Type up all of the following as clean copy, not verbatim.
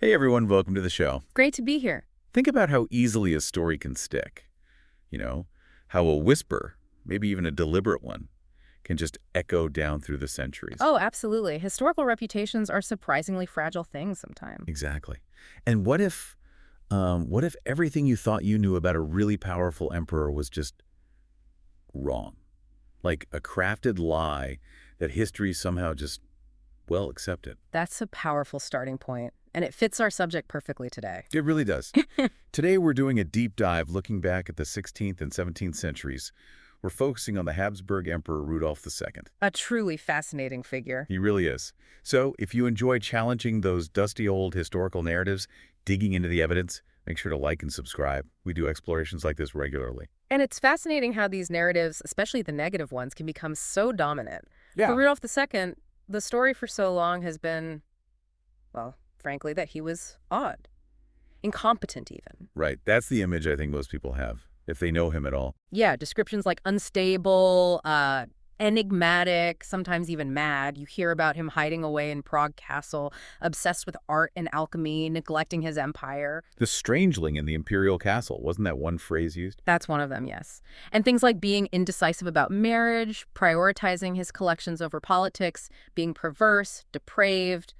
Hey everyone, welcome to the show. Great to be here. Think about how easily a story can stick. How a whisper, maybe even a deliberate one, can just echo down through the centuries. Oh, absolutely. Historical reputations are surprisingly fragile things sometimes. Exactly. And what if everything you thought you knew about a really powerful emperor was just wrong? Like a crafted lie that history somehow just, well, accepted. That's a powerful starting point, and it fits our subject perfectly today. It really does. Today we're doing a deep dive looking back at the 16th and 17th centuries. We're focusing on the Habsburg Emperor Rudolf II. A truly fascinating figure. He really is. So if you enjoy challenging those dusty old historical narratives, digging into the evidence, make sure to like and subscribe. We do explorations like this regularly. And it's fascinating how these narratives, especially the negative ones, can become so dominant. Yeah. For Rudolf II, the story for so long has been, well, frankly, that he was odd. Incompetent, even. Right. That's the image I think most people have, if they know him at all. Yeah, descriptions like unstable, enigmatic, sometimes even mad. You hear about him hiding away in Prague Castle, obsessed with art and alchemy, neglecting his empire. The strangeling in the imperial castle, wasn't that one phrase used? That's one of them, yes. And things like being indecisive about marriage, prioritizing his collections over politics, being perverse, depraved.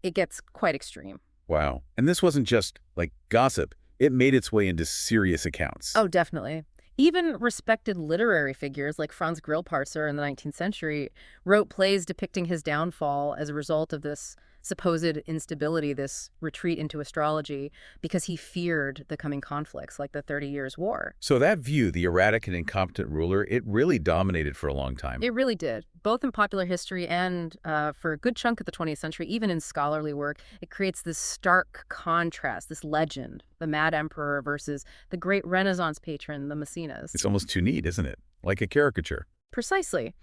It gets quite extreme. Wow. And this wasn't just, like, gossip. It made its way into serious accounts. Oh, definitely. Even respected literary figures like Franz Grillparzer in the 19th century wrote plays depicting his downfall as a result of this supposed instability, this retreat into astrology, because he feared the coming conflicts like the 30 Years' War. So that view, the erratic and incompetent ruler, it really dominated for a long time. It really did, both in popular history and for a good chunk of the 20th century, even in scholarly work. It creates this stark contrast, this legend, the mad emperor versus the great Renaissance patron, the Maecenas. It's almost too neat, isn't it? Like a caricature. Precisely.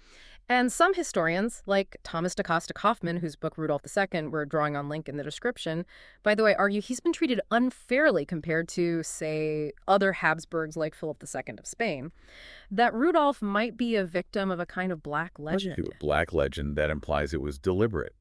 And some historians, like Thomas DaCosta Kaufmann, whose book Rudolf II, we're drawing on link in the description, by the way, argue he's been treated unfairly compared to, say, other Habsburgs like Philip II of Spain, that Rudolf might be a victim of a kind of black legend. A black legend that implies it was deliberate,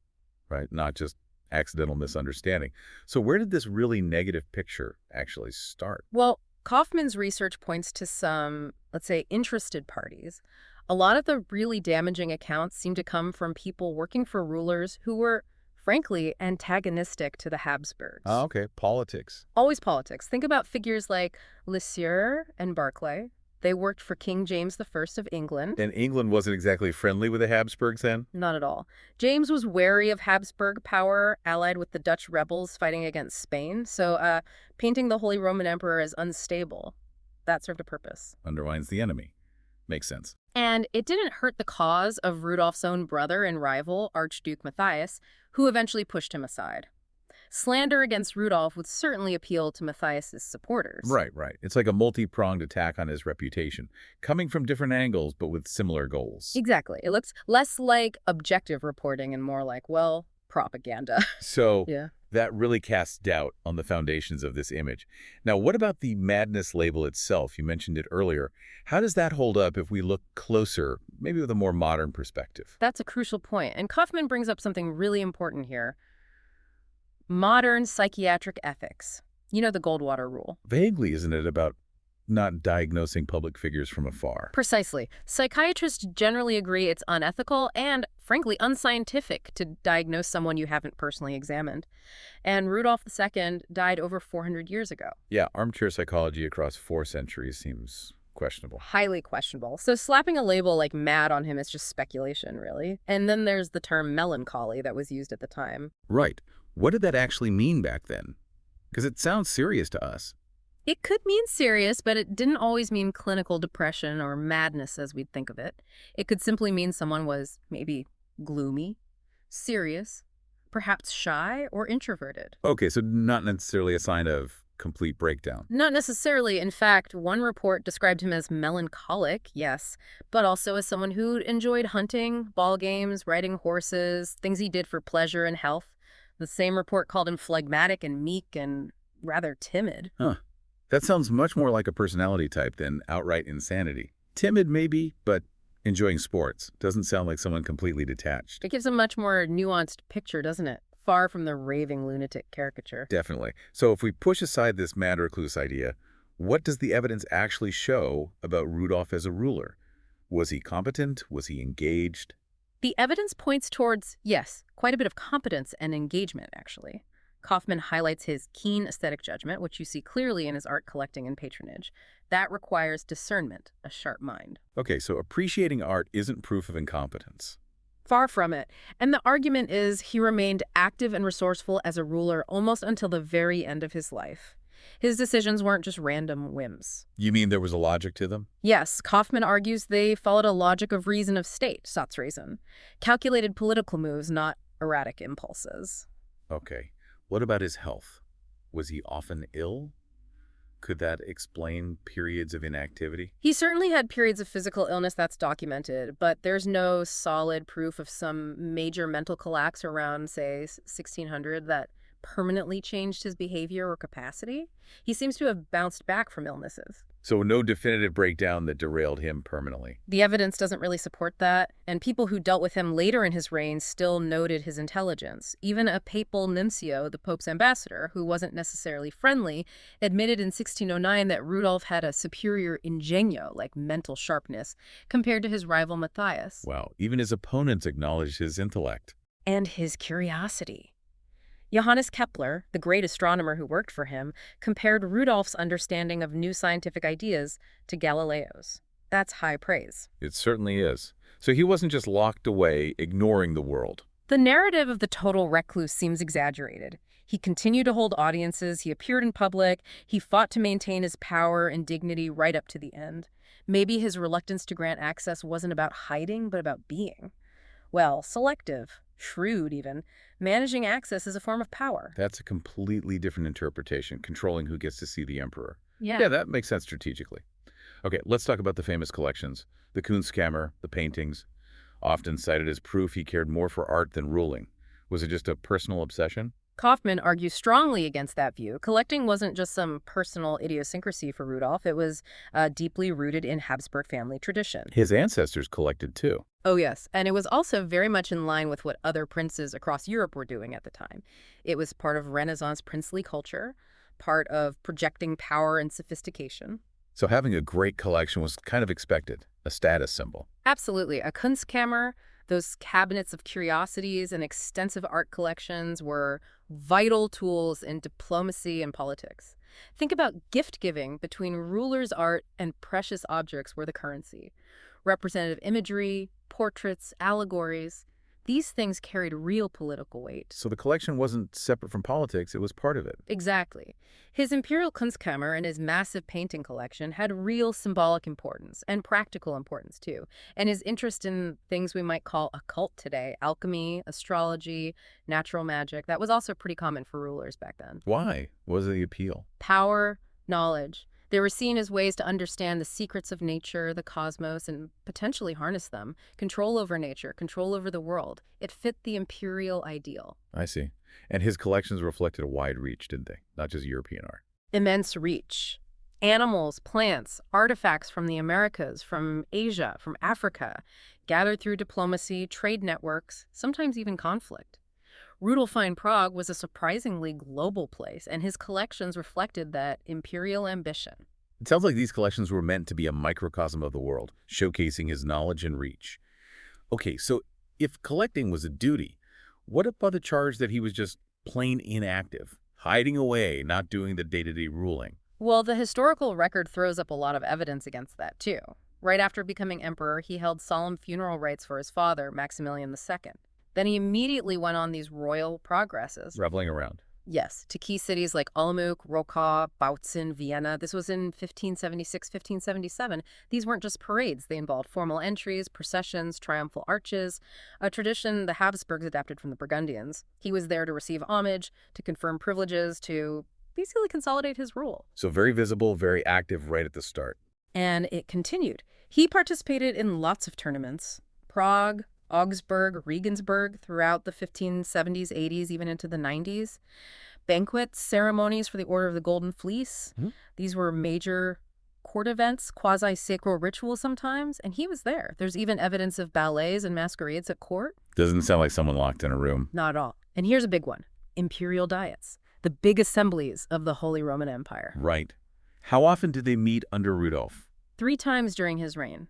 right? Not just accidental misunderstanding. So where did this really negative picture actually start? Well, Kaufmann's research points to some, let's say, interested parties. A lot of the really damaging accounts seem to come from people working for rulers who were, frankly, antagonistic to the Habsburgs. Oh, okay. Politics. Always politics. Think about figures like Lisieux and Barclay. They worked for King James I of England. And England wasn't exactly friendly with the Habsburgs then? Not at all. James was wary of Habsburg power, allied with the Dutch rebels fighting against Spain. So painting the Holy Roman Emperor as unstable, that served a purpose. Undermines the enemy. Makes sense. And it didn't hurt the cause of Rudolph's own brother and rival, Archduke Matthias, who eventually pushed him aside. Slander against Rudolf would certainly appeal to Matthias's supporters. Right. It's like a multi-pronged attack on his reputation, coming from different angles but with similar goals. Exactly. It looks less like objective reporting and more like, well, propaganda. So Yeah. that really casts doubt on the foundations of this image. Now, what about the madness label itself? You mentioned it earlier. How does that hold up if we look closer, maybe with a more modern perspective? That's a crucial point. And Kaufmann brings up something really important here. Modern psychiatric ethics. You know, the Goldwater rule. Vaguely, isn't it, about not diagnosing public figures from afar? Precisely. Psychiatrists generally agree it's unethical and, frankly, unscientific to diagnose someone you haven't personally examined. And Rudolf II died over 400 years ago. Yeah, armchair psychology across 4 centuries seems questionable. Highly questionable. So slapping a label like mad on him is just speculation, really. And then there's the term melancholy that was used at the time. Right. What did that actually mean back then? Because it sounds serious to us. It could mean serious, but it didn't always mean clinical depression or madness as we'd think of it. It could simply mean someone was maybe gloomy, serious, perhaps shy or introverted. Okay, so not necessarily a sign of complete breakdown. Not necessarily. In fact, one report described him as melancholic, yes, but also as someone who enjoyed hunting, ball games, riding horses, things he did for pleasure and health. The same report called him phlegmatic and meek and rather timid. Huh. That sounds much more like a personality type than outright insanity. Timid, maybe, but enjoying sports. Doesn't sound like someone completely detached. It gives a much more nuanced picture, doesn't it? Far from the raving lunatic caricature. Definitely. So if we push aside this mad recluse idea, what does the evidence actually show about Rudolf as a ruler? Was he competent? Was he engaged? The evidence points towards, yes, quite a bit of competence and engagement, actually. Kaufmann highlights his keen aesthetic judgment, which you see clearly in his art collecting and patronage. That requires discernment, a sharp mind. Okay, so appreciating art isn't proof of incompetence. Far from it. And the argument is he remained active and resourceful as a ruler almost until the very end of his life. His decisions weren't just random whims. You mean there was a logic to them? Yes, Kaufmann argues they followed a logic of reason of state, Staatsräson. Calculated political moves, not erratic impulses. Okay. What about his health? Was he often ill? Could that explain periods of inactivity? He certainly had periods of physical illness that's documented, but there's no solid proof of some major mental collapse around, say, 1600 that permanently changed his behavior or capacity. He seems to have bounced back from illnesses. So no definitive breakdown that derailed him permanently. The evidence doesn't really support that, and people who dealt with him later in his reign still noted his intelligence. Even a papal nuncio, the Pope's ambassador, who wasn't necessarily friendly, admitted in 1609 that Rudolf had a superior ingenio, like mental sharpness, compared to his rival Matthias. Wow, even his opponents acknowledged his intellect. And his curiosity. Johannes Kepler, the great astronomer who worked for him, compared Rudolf's understanding of new scientific ideas to Galileo's. That's high praise. It certainly is. So he wasn't just locked away, ignoring the world. The narrative of the total recluse seems exaggerated. He continued to hold audiences, he appeared in public, he fought to maintain his power and dignity right up to the end. Maybe his reluctance to grant access wasn't about hiding, but about being. Well, selective, shrewd even. Managing access is a form of power. That's a completely different interpretation, controlling who gets to see the emperor. Yeah. Yeah, that makes sense strategically. Okay, let's talk about the famous collections. The Kunstkammer, the paintings, often cited as proof he cared more for art than ruling. Was it just a personal obsession? Kaufmann argues strongly against that view. Collecting wasn't just some personal idiosyncrasy for Rudolf. It was deeply rooted in Habsburg family tradition. His ancestors collected too. Oh, yes. And it was also very much in line with what other princes across Europe were doing at the time. It was part of Renaissance princely culture, part of projecting power and sophistication. So having a great collection was kind of expected, a status symbol. Absolutely. A Kunstkammer, those cabinets of curiosities and extensive art collections were vital tools in diplomacy and politics. Think about gift-giving between rulers' art and precious objects were the currency. Representative imagery, portraits, allegories, these things carried real political weight. So the collection wasn't separate from politics, it was part of it. Exactly. His imperial Kunstkammer and his massive painting collection had real symbolic importance and practical importance too. And his interest in things we might call occult today, alchemy, astrology, natural magic, that was also pretty common for rulers back then. Why? What was the appeal? Power, knowledge. They were seen as ways to understand the secrets of nature, the cosmos, and potentially harness them. Control over nature, control over the world. It fit the imperial ideal. I see. And his collections reflected a wide reach, didn't they? Not just European art. Immense reach. Animals, plants, artifacts from the Americas, from Asia, from Africa, gathered through diplomacy, trade networks, sometimes even conflict. Rudolphine Prague was a surprisingly global place, and his collections reflected that imperial ambition. It sounds like these collections were meant to be a microcosm of the world, showcasing his knowledge and reach. Okay, so if collecting was a duty, what about the charge that he was just plain inactive, hiding away, not doing the day-to-day ruling? Well, the historical record throws up a lot of evidence against that, too. Right after becoming emperor, he held solemn funeral rites for his father, Maximilian II. Then he immediately went on these royal progresses. Reveling around. Yes, to key cities like Olomouc, Roka, Bautzen, Vienna. This was in 1576, 1577. These weren't just parades. They involved formal entries, processions, triumphal arches, a tradition the Habsburgs adapted from the Burgundians. He was there to receive homage, to confirm privileges, to basically consolidate his rule. So very visible, very active right at the start. And it continued. He participated in lots of tournaments. Prague, Augsburg, Regensburg throughout the 1570s, 80s, even into the 90s. Banquets, ceremonies for the Order of the Golden Fleece. These were major court events, quasi-sacral rituals sometimes, and he was there. There's even evidence of ballets and masquerades at court. Doesn't sound like someone locked in a room. Not at all. And here's a big one. Imperial diets. The big assemblies of the Holy Roman Empire. Right. How often did they meet under Rudolf? 3 times during his reign.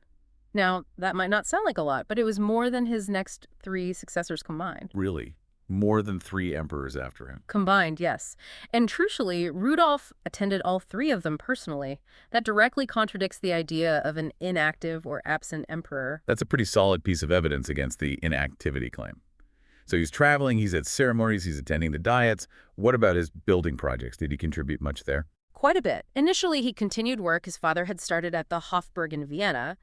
Now, that might not sound like a lot, but it was more than his next 3 successors combined. Really? More than 3 emperors after him. Combined, yes. And crucially, Rudolf attended all 3 of them personally. That directly contradicts the idea of an inactive or absent emperor. That's a pretty solid piece of evidence against the inactivity claim. So he's traveling, he's at ceremonies, he's attending the diets. What about his building projects? Did he contribute much there? Quite a bit. Initially, he continued work his father had started at the Hofburg in Vienna.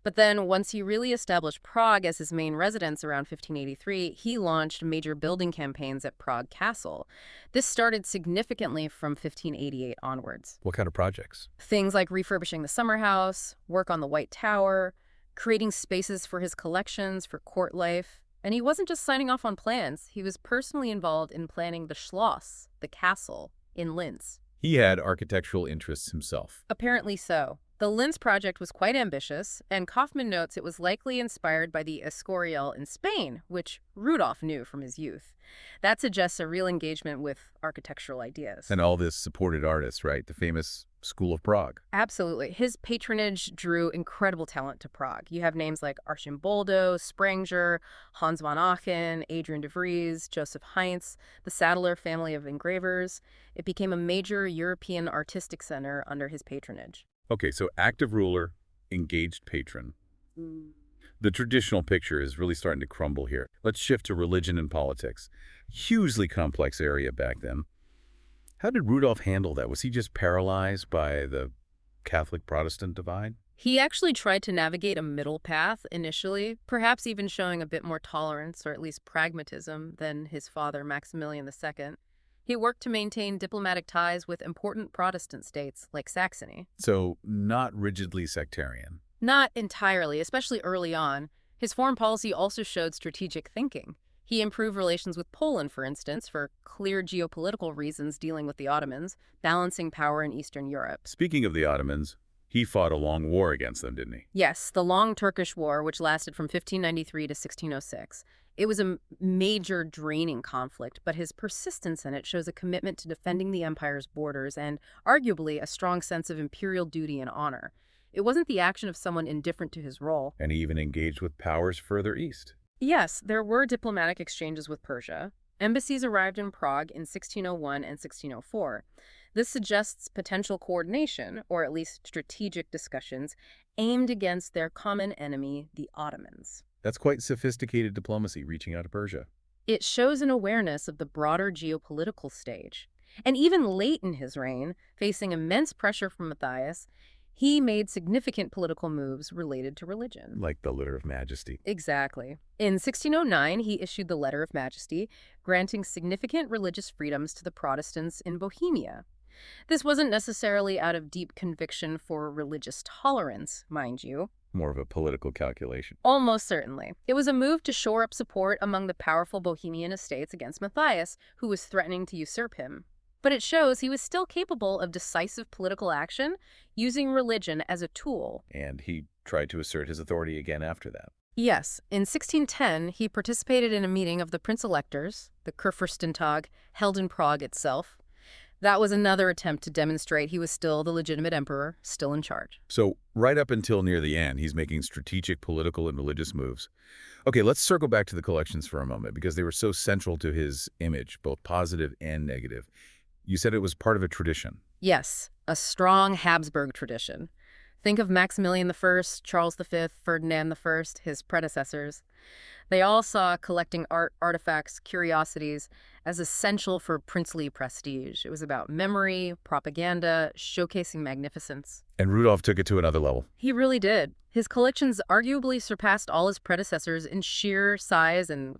But then, once he really established Prague as his main residence around 1583, he launched major building campaigns at Prague Castle. This started significantly from 1588 onwards. What kind of projects? Things like refurbishing the summer house, work on the White Tower, creating spaces for his collections for court life. And he wasn't just signing off on plans. He was personally involved in planning the Schloss, the castle, in Linz. He had architectural interests himself. Apparently so. The Linz project was quite ambitious, and Kaufmann notes it was likely inspired by the Escorial in Spain, which Rudolf knew from his youth. That suggests a real engagement with architectural ideas. And all this supported artists, right? The famous School of Prague. Absolutely. His patronage drew incredible talent to Prague. You have names like Archimboldo, Spranger, Hans von Aachen, Adrian de Vries, Joseph Heinz, the Sadler family of engravers. It became a major European artistic center under his patronage. Okay, so active ruler, engaged patron. The traditional picture is really starting to crumble here. Let's shift to religion and politics. Hugely complex area back then. How did Rudolf handle that? Was he just paralyzed by the Catholic-Protestant divide? He actually tried to navigate a middle path initially, perhaps even showing a bit more tolerance or at least pragmatism than his father, Maximilian II. He worked to maintain diplomatic ties with important Protestant states like Saxony. So, not rigidly sectarian. Not entirely, especially early on. His foreign policy also showed strategic thinking. He improved relations with Poland, for instance, for clear geopolitical reasons dealing with the Ottomans, balancing power in Eastern Europe. Speaking of the Ottomans, he fought a long war against them, didn't he? Yes, the Long Turkish War, which lasted from 1593 to 1606. It was a major draining conflict, but his persistence in it shows a commitment to defending the empire's borders and, arguably, a strong sense of imperial duty and honor. It wasn't the action of someone indifferent to his role. And he even engaged with powers further east. Yes, there were diplomatic exchanges with Persia. Embassies arrived in Prague in 1601 and 1604. This suggests potential coordination, or at least strategic discussions, aimed against their common enemy, the Ottomans. That's quite sophisticated diplomacy, reaching out to Persia. It shows an awareness of the broader geopolitical stage. And even late in his reign, facing immense pressure from Matthias, he made significant political moves related to religion. Like the Letter of Majesty. Exactly. In 1609, he issued the Letter of Majesty, granting significant religious freedoms to the Protestants in Bohemia. This wasn't necessarily out of deep conviction for religious tolerance, mind you. More of a political calculation. Almost certainly. It was a move to shore up support among the powerful Bohemian estates against Matthias, who was threatening to usurp him. But it shows he was still capable of decisive political action, using religion as a tool. And he tried to assert his authority again after that. Yes, in 1610, he participated in a meeting of the Prince-Electors, the Kurfürstentag, held in Prague itself. That was another attempt to demonstrate he was still the legitimate emperor, still in charge. So right up until near the end, he's making strategic political and religious moves. Okay, let's circle back to the collections for a moment, because they were so central to his image, both positive and negative. You said it was part of a tradition. Yes, a strong Habsburg tradition. Think of Maximilian I, Charles V, Ferdinand I, his predecessors. They all saw collecting art, artifacts, curiosities as essential for princely prestige. It was about memory, propaganda, showcasing magnificence. And Rudolf took it to another level. He really did. His collections arguably surpassed all his predecessors in sheer size and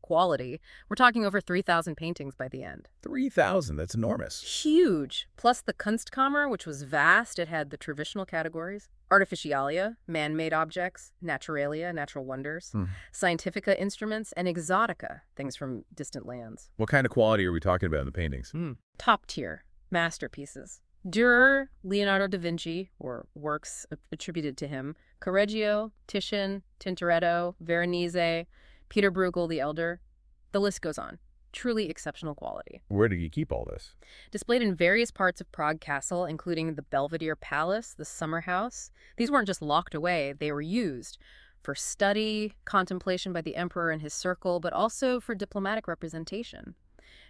quality. We're talking over 3,000 paintings by the end. 3,000, that's enormous. Huge. Plus the Kunstkammer, which was vast. It had the traditional categories: artificialia, man-made objects; naturalia, natural wonders; scientifica instruments; and exotica, things from distant lands. What kind of quality are we talking about in the paintings? Top tier. Masterpieces. Dürer, Leonardo da Vinci, or works attributed to him; Correggio, Titian, Tintoretto, Veronese, Peter Bruegel the Elder. The list goes on. Truly exceptional quality. Where did he keep all this? Displayed in various parts of Prague Castle, including the Belvedere Palace, the Summer House. These weren't just locked away, they were used for study, contemplation by the emperor and his circle, but also for diplomatic representation.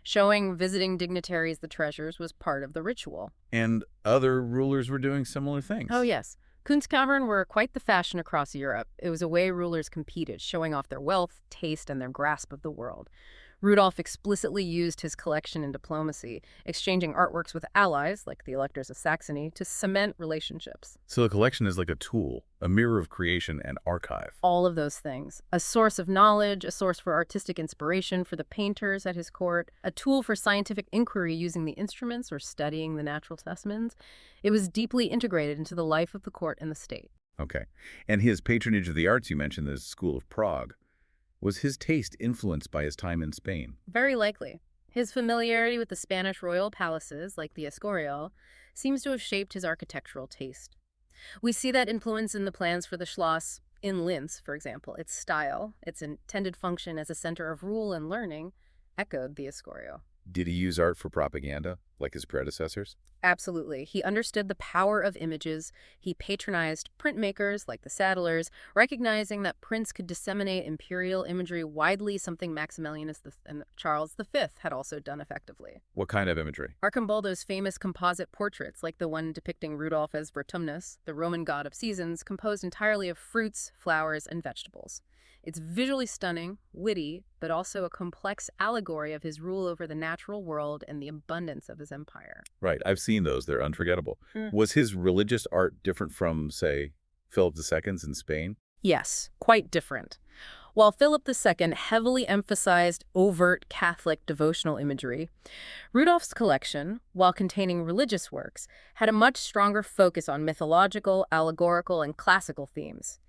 Showing visiting dignitaries the treasures was part of the ritual. And other rulers were doing similar Oh, things. yes. Kunstkammern were quite the fashion across Europe. It was a way rulers competed, showing off their wealth, taste, and their grasp of the world. Rudolf explicitly used his collection in diplomacy, exchanging artworks with allies, like the electors of Saxony, to cement relationships. So the collection is like a tool, a mirror of creation and archive. All of those things. A source of knowledge, a source for artistic inspiration for the painters at his court, a tool for scientific inquiry using the instruments or studying the natural specimens. It was deeply integrated into the life of the court and the state. Okay. And his patronage of the arts, you mentioned the School of Prague. Was his taste influenced by his time in Spain? Very likely. His familiarity with the Spanish royal palaces, like the Escorial, seems to have shaped his architectural taste. We see that influence in the plans for the Schloss in Linz, for example. Its style, its intended function as a center of rule and learning, echoed the Escorial. Did he use art for propaganda, like his predecessors? Absolutely. He understood the power of images. He patronized printmakers like the Saddlers, recognizing that prints could disseminate imperial imagery widely, something Maximilian and Charles V had also done effectively. What kind of imagery? Arcimboldo's famous composite portraits, like the one depicting Rudolph as Vertumnus, the Roman god of seasons, composed entirely of fruits, flowers, and vegetables. It's visually stunning, witty, but also a complex allegory of his rule over the natural world and the abundance of his empire. Right, I've seen those. They're unforgettable. Mm. Was his religious art different from, say, Philip II's in Spain? Yes, quite different. While Philip II heavily emphasized overt Catholic devotional imagery, Rudolph's collection, while containing religious works, had a much stronger focus on mythological, allegorical, and classical themes.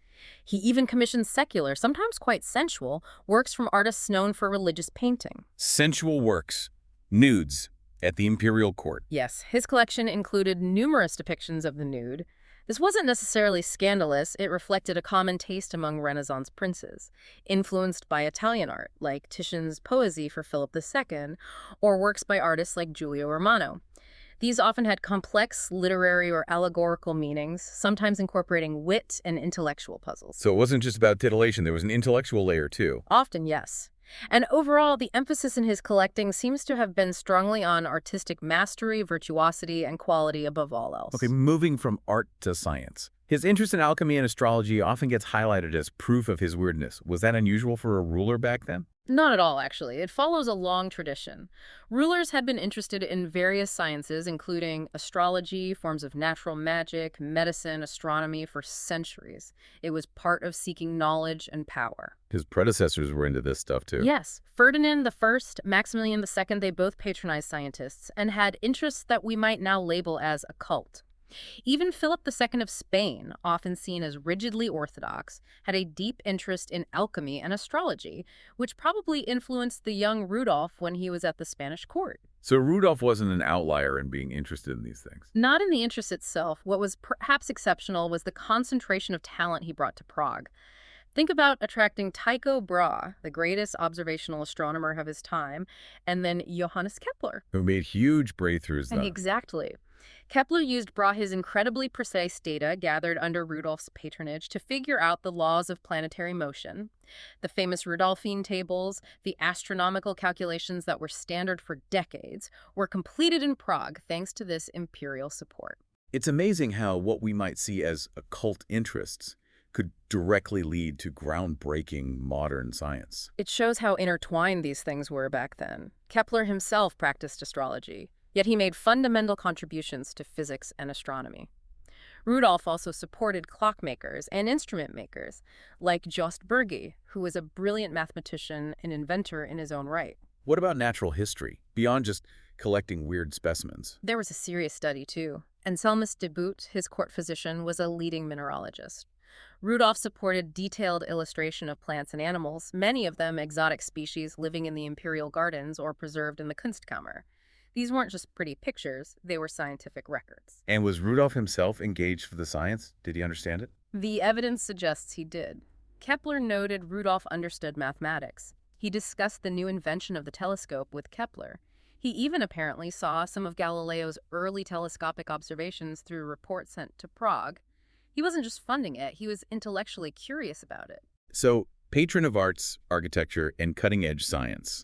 He even commissioned secular, sometimes quite sensual, works from artists known for religious painting. Sensual works, nudes, at the imperial court. Yes, his collection included numerous depictions of the nude. This wasn't necessarily scandalous, it reflected a common taste among Renaissance princes, influenced by Italian art, like Titian's Poesy for Philip II, or works by artists like Giulio Romano. These often had complex literary or allegorical meanings, sometimes incorporating wit and intellectual puzzles. So it wasn't just about titillation, there was an intellectual layer too. Often, yes. And overall, the emphasis in his collecting seems to have been strongly on artistic mastery, virtuosity, and quality above all else. Okay, moving from art to science. His interest in alchemy and astrology often gets highlighted as proof of his weirdness. Was that unusual for a ruler back then? Not at all, actually. It follows a long tradition. Rulers had been interested in various sciences, including astrology, forms of natural magic, medicine, astronomy, for centuries. It was part of seeking knowledge and power. His predecessors were into this stuff too. Yes, Ferdinand I, Maximilian II, they both patronized scientists and had interests that we might now label as occult. Even Philip II of Spain, often seen as rigidly orthodox, had a deep interest in alchemy and astrology, which probably influenced the young Rudolf when he was at the Spanish court. So Rudolf wasn't an outlier in being interested in these things. Not in the interest itself. What was perhaps exceptional was the concentration of talent he brought to Prague. Think about attracting Tycho Brahe, the greatest observational astronomer of his time, and then Johannes Kepler. Who made huge breakthroughs though. Exactly. Kepler used Brahe's incredibly precise data gathered under Rudolph's patronage to figure out the laws of planetary motion. The famous Rudolphine tables, the astronomical calculations that were standard for decades, were completed in Prague thanks to this imperial support. It's amazing how what we might see as occult interests could directly lead to groundbreaking modern science. It shows how intertwined these things were back then. Kepler himself practiced astrology, yet he made fundamental contributions to physics and astronomy. Rudolf also supported clockmakers and instrument makers, like Jost Bürgi, who was a brilliant mathematician and inventor in his own right. What about natural history, beyond just collecting weird specimens? There was a serious study, too. Anselmus de Boot, his court physician, was a leading mineralogist. Rudolf supported detailed illustration of plants and animals, many of them exotic species living in the imperial gardens or preserved in the Kunstkammer. These weren't just pretty pictures, they were scientific records. And was Rudolf himself engaged for the science? Did he understand it? The evidence suggests he did. Kepler noted Rudolf understood mathematics. He discussed the new invention of the telescope with Kepler. He even apparently saw some of Galileo's early telescopic observations through a report sent to Prague. He wasn't just funding it, he was intellectually curious about it. So, patron of arts, architecture, and cutting-edge science.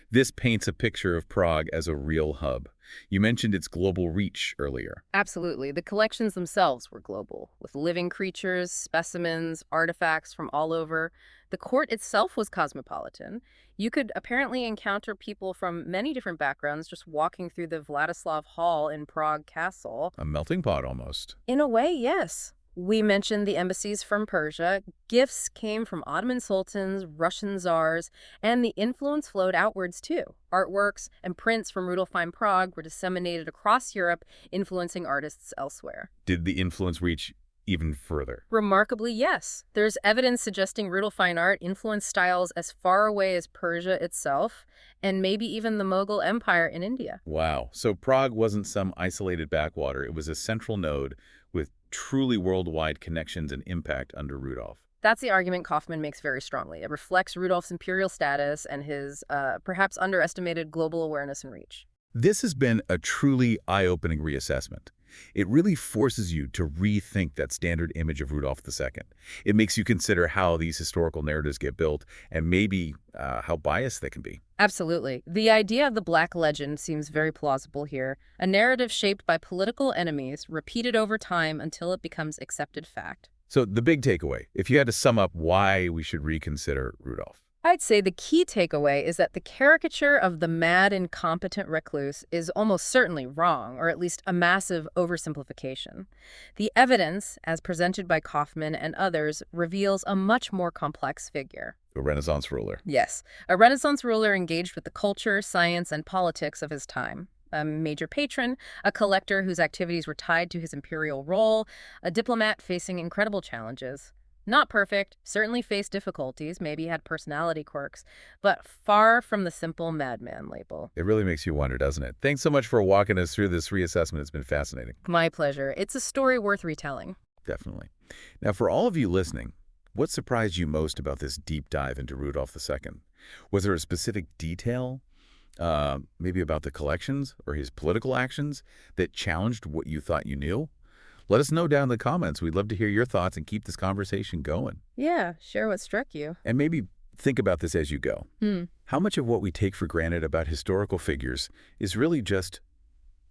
This paints a picture of Prague as a real hub. You mentioned its global reach earlier. Absolutely. The collections themselves were global, with living creatures, specimens, artifacts from all over. The court itself was cosmopolitan. You could apparently encounter people from many different backgrounds just walking through the Vladislav Hall in Prague Castle. A melting pot, almost. In a way, yes. We mentioned the embassies from Persia. Gifts came from Ottoman sultans, Russian czars, and the influence flowed outwards too. Artworks and prints from Rudolf II Prague were disseminated across Europe, influencing artists elsewhere. Did the influence reach even further? Remarkably, yes. There's evidence suggesting Rudolphine art influenced styles as far away as Persia itself, and maybe even the Mughal Empire in India. Wow. So Prague wasn't some isolated backwater. It was a central node with truly worldwide connections and impact under Rudolf. That's the argument Kaufmann makes very strongly. It reflects Rudolf's imperial status and his perhaps underestimated global awareness and reach. This has been a truly eye-opening reassessment. It really forces you to rethink that standard image of Rudolf II. It makes you consider how these historical narratives get built and maybe how biased they can be. Absolutely. The idea of the Black Legend seems very plausible here. A narrative shaped by political enemies, repeated over time until it becomes accepted fact. So the big takeaway, if you had to sum up why we should reconsider Rudolf. I'd say the key takeaway is that the caricature of the mad, incompetent recluse is almost certainly wrong, or at least a massive oversimplification. The evidence, as presented by Kaufmann and others, reveals a much more complex figure. A Renaissance ruler. Yes, a Renaissance ruler engaged with the culture, science, and politics of his time. A major patron, a collector whose activities were tied to his imperial role, a diplomat facing incredible challenges. Not perfect, certainly faced difficulties, maybe had personality quirks, but far from the simple madman label. It really makes you wonder, doesn't it? Thanks so much for walking us through this reassessment. It's been fascinating. My pleasure. It's a story worth retelling. Definitely. Now, for all of you listening, what surprised you most about this deep dive into Rudolf II? Was there a specific detail, maybe about the collections or his political actions, that challenged what you thought you knew? Let us know down in the comments. We'd love to hear your thoughts and keep this conversation going. Yeah, share what struck you. And maybe think about this as you go. Hmm. How much of what we take for granted about historical figures is really just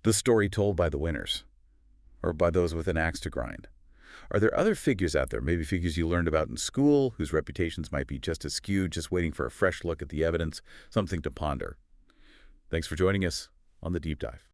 the story told by the winners or by those with an axe to grind? Are there other figures out there, maybe figures you learned about in school, whose reputations might be just as skewed, just waiting for a fresh look at the evidence, something to ponder? Thanks for joining us on The Deep Dive.